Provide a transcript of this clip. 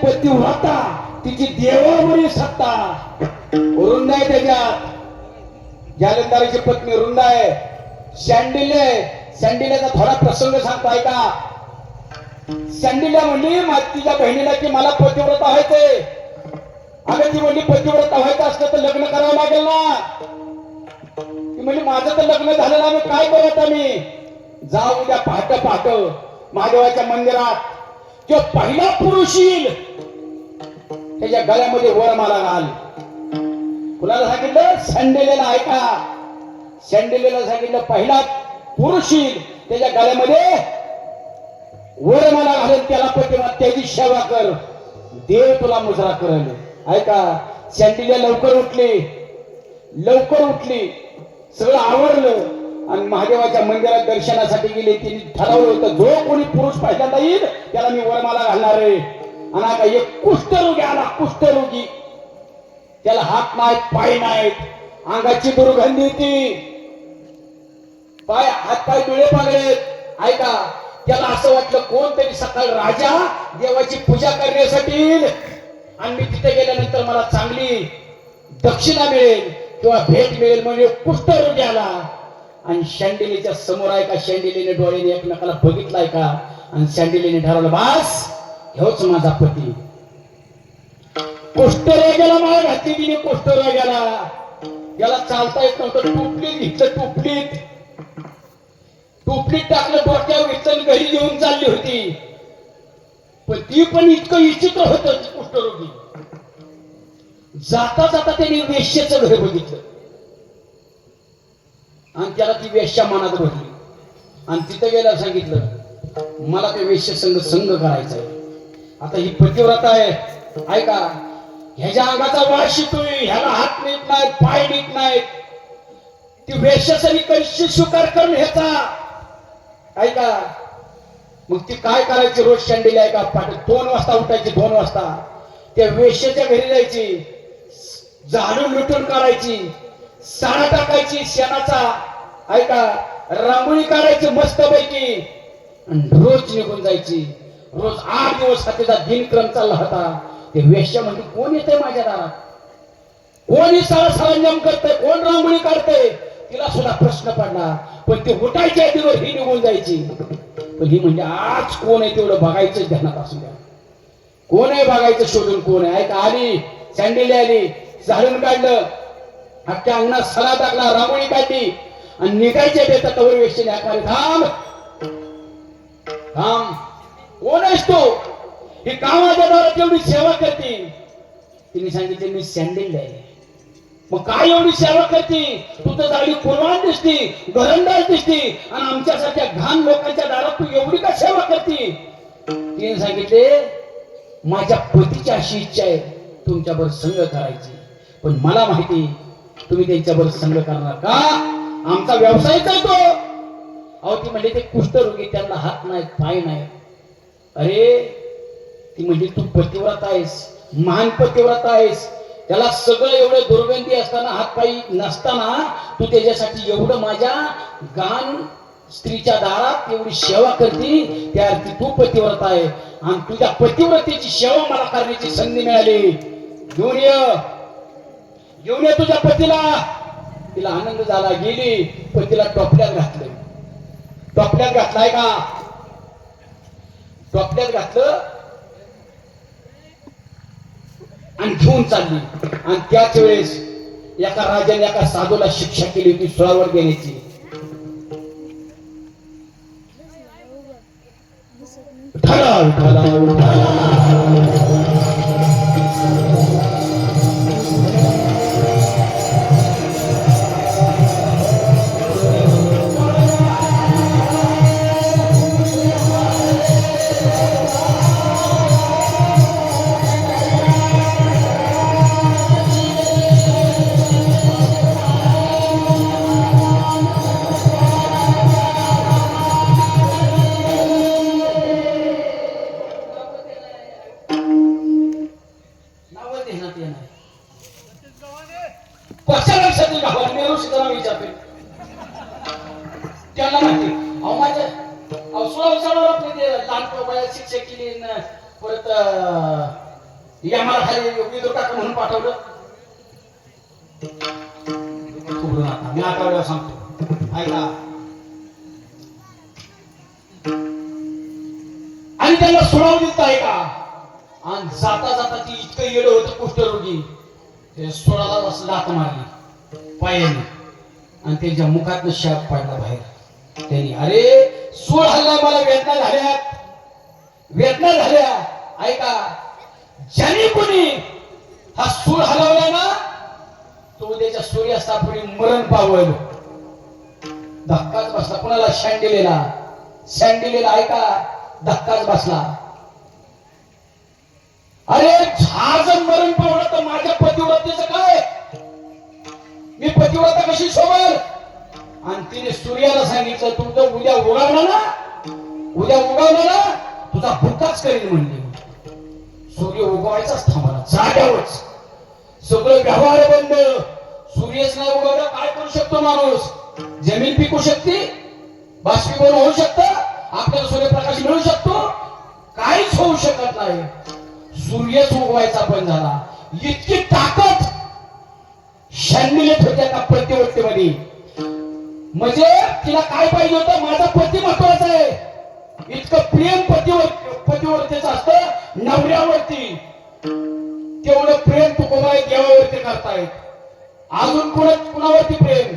पतिव्रता तिची देवावरील सत्ता रुंद आहे. त्याच्यात जालंधराची पत्नी रुंद आहे. शंडिल्याचा थोडा प्रसंग सांगतो ऐका. शंडिल्या म्हणली तिच्या बहिणीला की मला पतिव्रता व्हायचंय. अगं ती म्हणली पतिव्रता व्हायचं असलं तर लग्न करावं लागेल ना. ती म्हणली माझं तर लग्न झालं ना, मी काय करू आता. मी जाऊ उद्या पहाट महादेवाच्या मंदिरात जो पहिला पुरुष येईल त्याच्या गळ्यामध्ये वरमाला घाल. कुणाला सांगितलं? शंडिलेला. ऐका, शंडिलेला सांगितलं पहिला पुरुष येईल त्याच्या गळ्यामध्ये वरमाला घालेल, त्याला पतिव्रता त्याची सेवा कर, देव तुला मुजरा करेल. ऐका, शंडिले लवकर उठली, सगळं आवरलं आणि महादेवाच्या मंदिरात दर्शनासाठी गेले. तिने ठरवलं होतं जो कोणी पुरुष पहिल्यांदा येईल त्याला मी वरमाला घालणार आहे. आणि आता एक कुष्ठरोगी आला. कुष्ठरोगी, त्याला हात नाहीत, पाय नाहीत, अंगाची दुर्गंधी येते, हात पाय डोळे पागळेत. ऐका, त्याला असं वाटलं कोणतरी सकाळ राजा देवाची पूजा करण्यासाठी येईल आणि मी तिथे गेल्यानंतर मला चांगली दक्षिणा मिळेल किंवा भेट मिळेल. म्हणजे कुष्ठरोगी आला आणि शंडिलीच्या समोर आहे का, शंडिलीने डोळ्याने एकमेकाला बघितलाय का आणि शंडिलीने ठरवलं बस हेच माझा पती. कुष्ठरोग्याला माळ घातली तिने. कुष्ठरोग्याला याला चालता येत नव्हतं. टोपलीत घेतलं, टोपलीत टाकलं, डोक्यावर घेतलं, घरी घेऊन चालली होती. पण ती पण इतकं विचित्र होत कुष्ठरोगी. जाता जाता त्यांनी वेश्येचं घर बघितलं आणि त्याला ती वेश्या मनात बसली आणि तिथं गेल्यावर सांगितलं मला ते वेश्य संघ करायचा आहे. आता ही पतिव्रता आहे. ऐका, ह्याच्या अंगाचा वास येतोय, ह्याला हात नीट नाहीत, पाय नीट नाहीत, ती वेश्यासाठी कशी स्वीकार करून ह्याचा. ऐका, मग ती काय करायची रोज शंडीला. ऐका, 2 वाजता उठायची, 2 वाजता त्या वेश्याच्या घरी जायची, झाडून लुटून काढायची, साडा टाकायची शेणाचा. ऐका, रांगोळी काढायची मस्त पैकी आणि रोज निघून जायची. रोज 8 दिवस तिचा दिनक्रम चालला होता. ते वेश्या म्हणजे कोण येतंय माझ्या दारात, कोणी सरंजाम करतंय, कोण रांगोळी काढतंय, तिला सुद्धा प्रश्न पडला. पण ती उठायच्या आधीवर ही निघून जायची. पण ही म्हणजे आज कोण आहे तेवढं बघायचं ध्यानात असू द्या. कोण आहे बघायचं, शोधून कोण आहे. ऐका, आली शंडिली, आली, झाडून काढलं, अख्ख्या अंगणात सडा टाकला, रांगोळी काढली आणि निघायच्या देतात तवर वेश्येने हाकाले थांब थांब. कोण आहेस तू? ही कामाच्या दारात एवढी सेवा करते. तिने सांगितले मी शंडिल आहे. मग काय एवढी सेवा करते? तू तर जाडी कुर्बान दिसती, घरंदाज दिसती आणि आमच्यासारख्या घाण लोकांच्या दारात तू एवढी का सेवा करते? तिने सांगितले माझ्या पतीची अशी इच्छा आहे तुमच्याबरोबर संग करायची, पण मला माहिती तुम्ही त्यांच्याबरोबर संग करणार का? आमचा व्यवसायच आहे तो. अहो, ती म्हणजे ते कुष्ठरोगी, त्यांना हात नाहीत, पाय नाही. अरे, ती म्हणजे तू पतिव्रता आहेस, महान पतिव्रता आहेस. त्याला सगळं एवढं दुर्गंधी असताना, हातपायी नसताना तू त्याच्यासाठी एवढं माझ्या गान स्त्रीच्या दारात एवढी सेवा करते. त्या अर्थी तू पतिव्रता आहे आणि तुझ्या पतिव्रतेची सेवा मला करण्याची संधी मिळाली. घेऊन ये तुझ्या पतीला. तिला आनंद झाला, गेली, पतीला टोपल्यात घातलं. टोपल्यात घातलाय का? टोपल्यात घातलं आणि घेऊन चालली. आणि त्याच वेळेस एका राजाने एका साधूला शिक्षा केली होती सुळावर देण्याची. उठाला उठाला उठाला. त्याला माहिती अहो माझ्या लहान शिक्षक केली परत मला खाली विदूर काका म्हणून पाठवलं. मी आठवड्यावर सांगतो ऐका. आणि त्यांना सोडावं दिलं आहे का. आणि जाता जाता ती इतकं येडं होतं कुष्ठरोगी ते सोडाला असं लात मारली पायाने आणि त्यांच्या मुखातनं शाप पडला बाहेर. त्यांनी अरे सूळ हल्ला मला वेदना झाल्या ऐका. ज्याने कोणी हा सूळ हलवला ना तो उद्याच्या सूर्यास्तापुढे मरण पावल. धक्काच बसला कुणाला शँडिलेला ऐका धक्काच बसला. अरे झाज मरण पावलं तर माझ्या पतिव्रतेचं काय. मी पतिव्रता कशी शोभल. आणि तिने सूर्याला सांगितलं तुमचं उद्या उगवलं ना तुझा भुक्काच करीन म्हणले. सूर्य उगवायचाच थांबला जाग्यावरच. सगळं व्यवहार बंद. सूर्यच नाही उगवला काय करू शकतो माणूस. जमीन पिकू शकते बाष्पीभवन होऊ शकतं आपल्याला सूर्यप्रकाश मिळू शकतो काहीच होऊ शकत नाही. सूर्यच उगवायचा बंद झाला. इतकी ताकद शंडिलेत होत्या का प्रतिवत्तेमध्ये. म्हणजे तिला काय पाहिजे होतं माझा पती महत्वाचा आहे. इतकं प्रेम पतिवर्तेचं असतं नवऱ्यावरती. तेवढं प्रेम तुकोबाई देवावरती करतायत. अजून कुणावरती प्रेम